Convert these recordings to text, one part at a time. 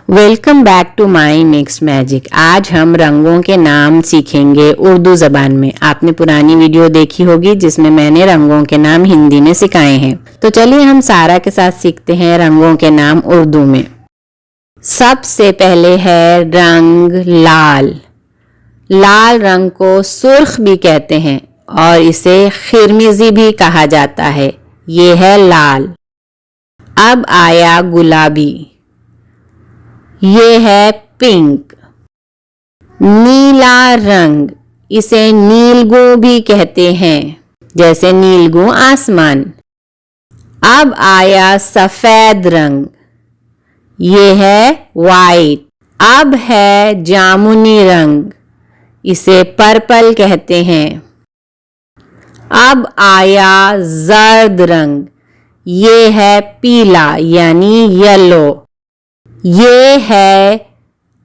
Welcome back to my mix magic. आज हम रंगों के नाम सीखेंगे उर्दू ज़बान में। आपने पुरानी वीडियो देखी होगी जिसमें मैंने रंगों के नाम हिंदी में सिखाए हैं। तो चलिए हम सारा के साथ सीखते हैं रंगों के नाम उर्दू में। सबसे पहले है रंग लाल। लाल रंग को सुर्ख भी कहते हैं और इसे खिरमिजी भी कहा जाता है। ये है लाल। अब आया गुलाबी, ये है पिंक। नीला रंग, इसे नीलगू भी कहते हैं, जैसे नीलगू आसमान। अब आया सफेद रंग, ये है वाइट। अब है जामुनी रंग, इसे पर्पल कहते हैं। अब आया जर्द रंग, ये है पीला यानी येलो। ये है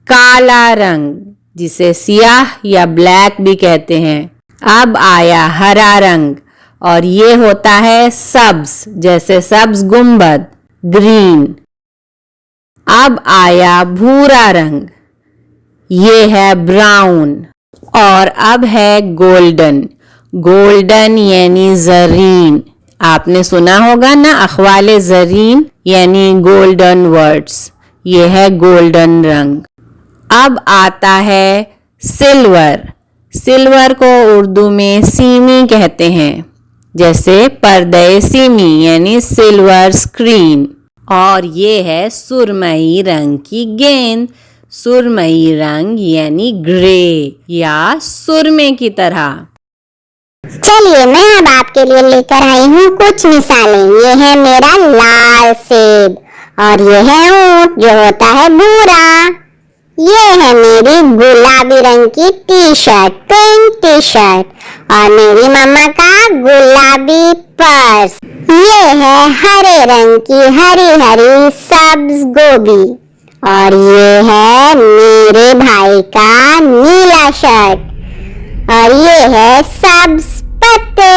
काला रंग, जिसे सियाह या ब्लैक भी कहते हैं। अब आया हरा रंग और ये होता है सब्ज, जैसे सब्ज गुंबद, ग्रीन। अब आया भूरा रंग, ये है ब्राउन। और अब है गोल्डन। गोल्डन यानी जरीन। आपने सुना होगा ना, अखवाले जरीन यानी गोल्डन वर्ड्स। ये है गोल्डन रंग। अब आता है सिल्वर। सिल्वर को उर्दू में सीमी कहते हैं, जैसे पर्दे सीमी यानी सिल्वर स्क्रीन। और ये है सुरमई रंग की गेंद। सुरमई रंग यानी ग्रे या सुरमे की तरह। चलिए मैं अब आपके लिए लेकर आई हूँ कुछ मिसालें। ये है मेरा लाल सेब और ये है ऊंट जो होता है भूरा। ये है मेरी गुलाबी रंग की T shirt, pink T shirt, और मेरी मम्मा का गुलाबी पर्स। ये है हरे रंग की हरी हरी सब्ज गोभी, और ये है मेरे भाई का नीला शर्ट, और ये है सब्ज पत्ते।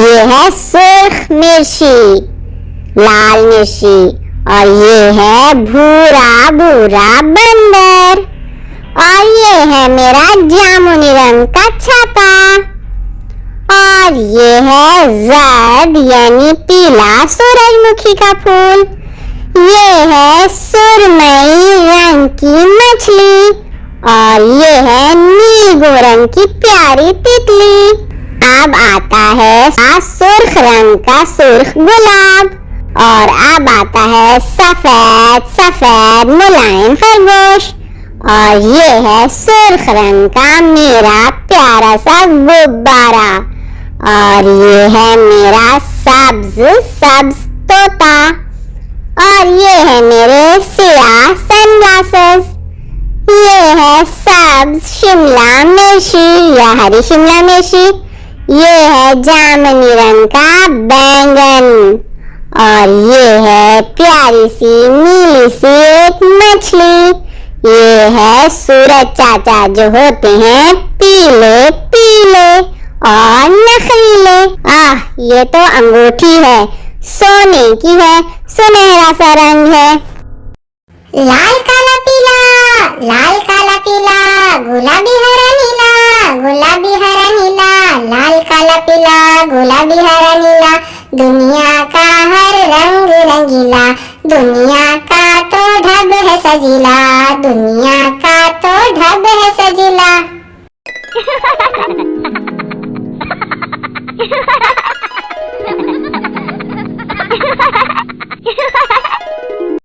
ये है सुर्ख मिर्ची, लाल मिर्ची, और ये है भूरा भूरा बंदर। और ये है मेरा जामुनी रंग का छाता। और ये है जर्द यानी पीला सूरजमुखी का फूल। ये है सुरमई रंग की मछली, और ये है नीलगू रंग की प्यारी तितली। अब आता है सुर्ख रंग का सुर्ख गुलाब। और अब आता है सफेद सफेद मुलायम खरगोश, और ये है सुर्ख रंग का मेरा प्यारा सा गुब्बारा। और ये है मेरा सब्ज सब्ज तोता, और ये है मेरे सियाह सनग्लासेस। ये है सब्ज शिमला मिर्ची या हरी शिमला मिर्ची। ये है जामुनी रंग का बैंगन, और ये है प्यारी सी नीली सी एक मछली। ये है सूरज चाचा जो होते हैं पीले पीले और नखरीले। ये तो अंगूठी है, सोने की है, सुनहरा सा रंग है। लाल काला पीला, लाल काला पीला, गुलाबी हरा नीला, गुलाबी हरा नीला, लाल काला पीला, गुलाबी हरा नीला। दुनिया का हर रंग रंगीला, दुनिया का तो ढब है सजीला, दुनिया का तो ढब है सजीला।